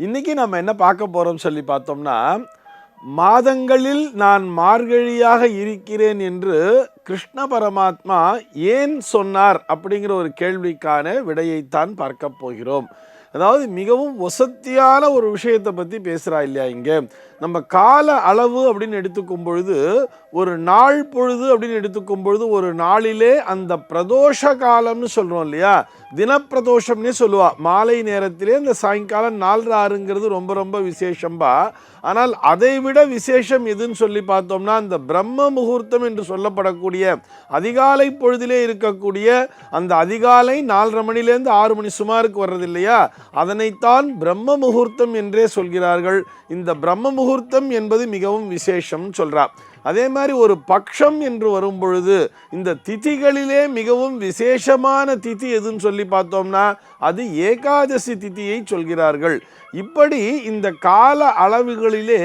இன்னைக்கு நம்ம என்ன பார்க்க போறோம் சொல்லி பார்த்தோம்னா, மாதங்களில் நான் மார்கழியாக இருக்கிறேன் என்று கிருஷ்ண பரமாத்மா ஏன் சொன்னார் அப்படிங்கிற ஒரு கேள்விக்கான விடையைத்தான் பார்க்க போகிறோம். அதாவது மிகவும் வசத்தியான ஒரு விஷயத்தை பற்றி பேசுகிறா இல்லையா இங்கே. நம்ம கால அளவு அப்படின்னு எடுத்துக்கும் பொழுது, ஒரு நாள் பொழுது அப்படின்னு எடுத்துக்கும் பொழுது, ஒரு நாளிலே அந்த பிரதோஷ காலம்னு சொல்கிறோம் இல்லையா, தினப்பிரதோஷம்னே சொல்லுவா. மாலை நேரத்திலே இந்த சாயங்காலம் 4:06ங்கிறது ரொம்ப ரொம்ப விசேஷம்பா. ஆனால் அதை விட விசேஷம் எதுன்னு சொல்லி பார்த்தோம்னா, அந்த பிரம்ம முகூர்த்தம் என்று சொல்லப்படக்கூடிய அதிகாலை பொழுதிலே இருக்கக்கூடிய அந்த அதிகாலை 4:30 மணிலேருந்து 6 மணி சுமாருக்கு வர்றது இல்லையா, அதனைத்தான் பிரம்ம முகூர்த்தம் என்றே சொல்கிறார்கள். இந்த பிரம்ம முகூர்த்தம் என்பது மிகவும் விசேஷம் சொல்றார். அதே மாதிரி ஒரு பக்ஷம் என்று வரும் பொழுது இந்த திதிகளிலே மிகவும் விசேஷமான திதி எதுன்னு சொல்லி பார்த்தோம்னா அது ஏகாதசி திதியை சொல்கிறார்கள். இப்படி இந்த கால அளவுகளிலே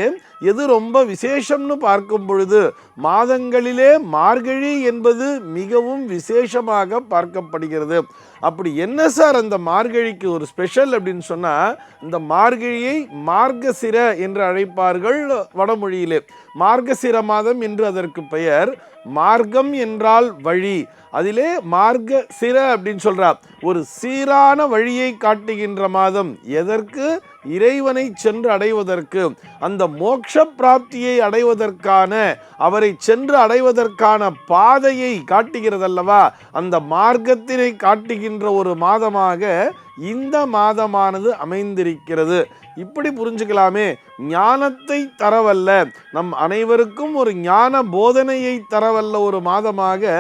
எது ரொம்ப விசேஷம்னு பார்க்கும் பொழுது மாதங்களிலே மார்கழி என்பது மிகவும் விசேஷமாக பார்க்கப்படுகிறது. அப்படி என்ன சார் அந்த மார்கழிக்கு ஒரு ஸ்பெஷல் அப்படின்னு சொன்னால், இந்த மார்கழியை மார்கசிர என்று அழைப்பார்கள் வடமொழியிலே. மார்கசிர மாதம் என்று அதற்கு பெயர். மார்க்கம் என்றால் வழி, அதிலே மார்க சிர அப்படின்னு சொல்றார். ஒரு சீரான வழியை காட்டுகின்ற மாதம். எதற்கு? இறைவனை சென்று அடைவதற்கு, அந்த மோட்ச பிராப்தியை அடைவதற்கான, அவரை சென்று அடைவதற்கான பாதையை காட்டுகிறதல்லவா, அந்த மார்க்கத்தினை காட்டுகின்ற ஒரு மாதமாக இந்த மாதமானது அமைந்திருக்கிறது. இப்படி புரிஞ்சுக்கலாமே. ஞானத்தை தரவல்ல, நம் அனைவருக்கும் ஒரு ஞான போதனையை தரவல்ல ஒரு மாதமாக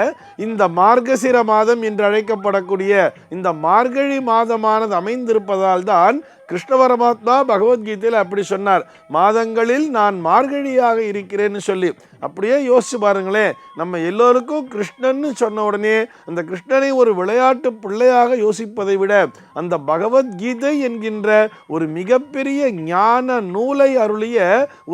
இந்த மார்கசிர மாதம் என்று அழைக்கப்படக்கூடிய இந்த மார்கழி மாதமானது அமைந்திருப்பதால் தான் கிருஷ்ண பரமாத்மா பகவத்கீதையில் அப்படி சொன்னார், மாதங்களில் நான் மார்கழியாக இருக்கிறேன்னு சொல்லி. அப்படியே யோசிச்சு பாருங்களேன், நம்ம எல்லோருக்கும் கிருஷ்ணன்னு சொன்ன உடனே அந்த கிருஷ்ணனை ஒரு விளையாட்டு பிள்ளையாக யோசிப்பதை விட அந்த பகவத்கீதை என்கின்ற ஒரு மிகப்பெரிய ஞான நூலை அருளிய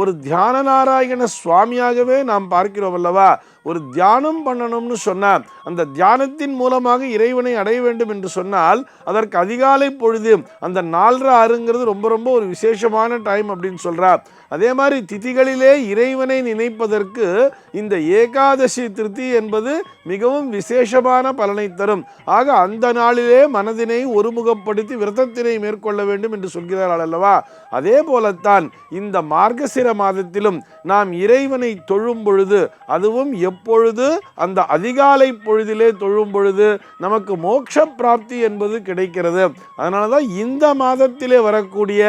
ஒரு தியான நாராயண சுவாமியாகவே நாம் பார்க்கிறோம் அல்லவா. ஒரு தியானம் பண்ணணும்னு சொன்னால், அந்த தியானத்தின் மூலமாக இறைவனை அடைய வேண்டும் என்று சொன்னால் அதற்கு அதிகாலை பொழுது அந்த 4:06ங்கிறது ரொம்ப ரொம்ப ஒரு விசேஷமான டைம் அப்படின்னு சொல்கிறார். அதே மாதிரி திதிகளிலே இறைவனை நினைப்பதற்கு இந்த ஏகாதசி திருதி என்பது மிகவும் விசேஷமான பலனை தரும். ஆக அந்த நாளிலே மனதினை ஒருமுகப்படுத்தி விரதத்தினை மேற்கொள்ள வேண்டும் என்று சொல்கிறார்கள் அல்லவா. அதே போலத்தான் இந்த மார்கசிர மாதத்திலும் நாம் இறைவனை தொழும் பொழுது, அதுவும் எப்பொழுது அந்த அதிகாலை பொழுதிலே தொழும் பொழுது நமக்கு மோட்ச பிராப்தி என்பது கிடைக்கிறது. அதனால தான் இந்த மாதத்திலே வரக்கூடிய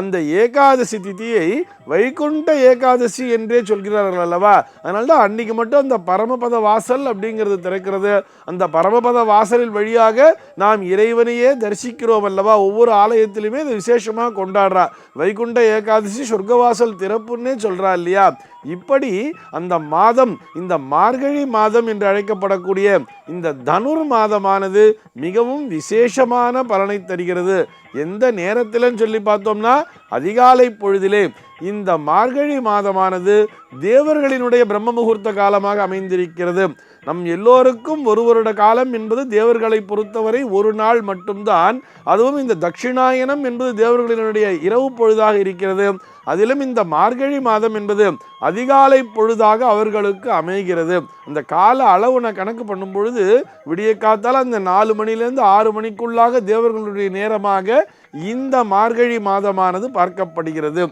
அந்த ஏகாதசி திதியை வைகுண்ட ஏகாதசி என்றே சொல்கிறார்கள் அல்லவா. அதனால்தான் அன்னைக்கு மட்டும் அந்த பரமபத வாசல் அப்படிங்கிறது திறக்கிறது. அந்த பரமபத வாசலில் வழியாக நாம் இறைவனையே தரிசிக்கிறோம் அல்லவா. ஒவ்வொரு ஆலயத்திலுமே இது விசேஷமாக கொண்டாடுறா. வைகுண்ட ஏகாதசி சொர்க்கவாசல் திறப்புன்னே சொல்றா இல்லையா. இப்படி அந்த மாதம், இந்த மார்கழி மாதம் என்று அழைக்கப்படக்கூடிய இந்த தனுர் மாதமானது மிகவும் விசேஷமான பலனை தருகிறது. எந்த நேரத்தில்னு சொல்லி பார்த்தோம்னா அதிகாலை பொழுதிலே. இந்த மார்கழி மாதமானது தேவர்களினுடைய பிரம்ம முகூர்த்த காலமாக அமைந்திருக்கிறது. நம் எல்லோருக்கும் ஒரு வருட காலம் என்பது தேவர்களை பொறுத்தவரை ஒரு நாள் மட்டும்தான். அதுவும் இந்த தட்சிணாயனம் என்பது தேவர்களினுடைய இரவு பொழுதாக இருக்கிறது. அதிலும் இந்த மார்கழி மாதம் என்பது அதிகாலை பொழுதாக அவர்களுக்கு அமைகிறது. அந்த கால அளவு கணக்கு பண்ணும் பொழுது விடிய காத்தால் அந்த 4 மணிலேருந்து 6 மணிக்குள்ளாக தேவர்களுடைய நேரமாக இந்த மார்கழி மாதமானது பார்க்கப்படுகிறது.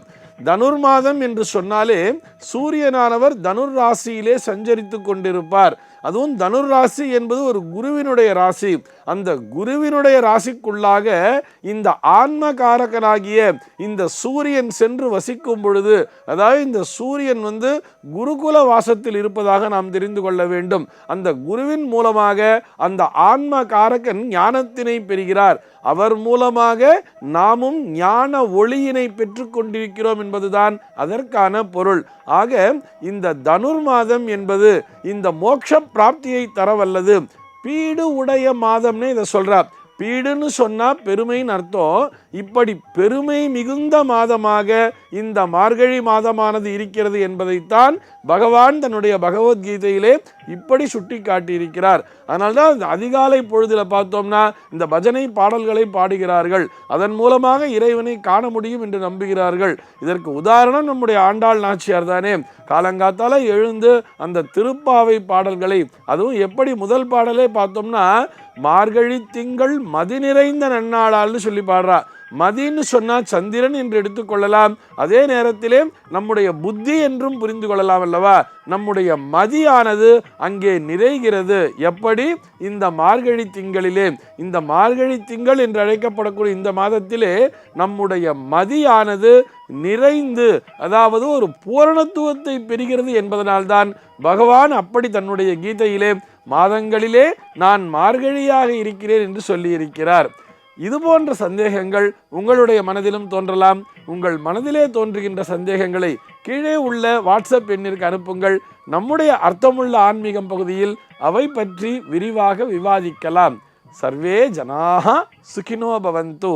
தனுர் மாதம் என்று சொன்னாலே சூரியனானவர் தனுர் ராசியிலே சஞ்சரித்து கொண்டிருப்பார். அதுவும் தனுர் ராசி என்பது ஒரு குருவினுடைய ராசி. அந்த குருவினுடைய ராசிக்குள்ளாக இந்த ஆன்மகாரகனாகிய இந்த சூரியன் சென்று வசிக்கும் பொழுது, அதாவது இந்த சூரியன் குருகுல வாசத்தில் இருப்பதாக நாம் தெரிந்து கொள்ள வேண்டும். அந்த குருவின் மூலமாக அந்த ஆன்மகாரகன் ஞானத்தினை பெறுகிறார். அவர் மூலமாக நாமும் ஞான ஒளியினை பெற்று கொண்டிருக்கிறோம் என்பதுதான் அதற்கான பொருள். ஆக இந்த தனுர் மாதம் என்பது இந்த மோட்ச பிராப்தியை தரவல்லது. பீடு உடைய மாதம்னு இதை சொல்றார். பீடுன்னு சொன்னா பெருமைன்னு அர்த்தம். இப்படி பெருமை மிகுந்த மாதமாக இந்த மார்கழி மாதமானது இருக்கிறது என்பதைத்தான் பகவான் தன்னுடைய பகவத்கீதையிலே இப்படி சுட்டி காட்டியிருக்கிறார். அதனால்தான் அதிகாலை பொழுதுல பார்த்தோம்னா இந்த பஜனை பாடல்களை பாடுகிறார்கள். அதன் மூலமாக இறைவனை காண முடியும் என்று நம்புகிறார்கள். இதற்கு உதாரணம் நம்முடைய ஆண்டாள் நாச்சியார் தானே. காலங்காத்தால எழுந்து அந்த திருப்பாவை பாடல்களை, அதுவும் எப்படி முதல் பாடலே பார்த்தோம்னா மார்கழி திங்கள் மதி நிறைந்த நன்னாளால்னு சொல்லி பாடுறா. மதின்னு சொன்னா சந்திரன் என்று எடுத்துக்கொள்ளலாம். அதே நேரத்திலே நம்முடைய புத்தி என்றும் புரிந்து கொள்ளலாம் அல்லவா. நம்முடைய மதியானது அங்கே நிறைகிறது. எப்படி? இந்த மார்கழி திங்களிலே. இந்த மார்கழி திங்கள் என்று அழைக்கப்படக்கூடிய இந்த மாதத்திலே நம்முடைய மதியானது நிறைந்து, அதாவது ஒரு பூரணத்துவத்தை பெறுகிறது என்பதனால்தான் பகவான் அப்படி தன்னுடைய கீதையிலே மாதங்களிலே நான் மார்கழியாக இருக்கிறேன் என்று சொல்லியிருக்கிறார். இது போன்ற சந்தேகங்கள் உங்களுடைய மனதிலும் தோன்றலாம். உங்கள் மனதிலே தோன்றுகின்ற சந்தேகங்களை கீழே உள்ள வாட்ஸ்அப் எண்ணிற்கு அனுப்புங்கள். நம்முடைய அர்த்தமுள்ள ஆன்மீகம் பகுதியில் அவை பற்றி விரிவாக விவாதிக்கலாம். சர்வே ஜனாஹ சுகினோ பவந்து.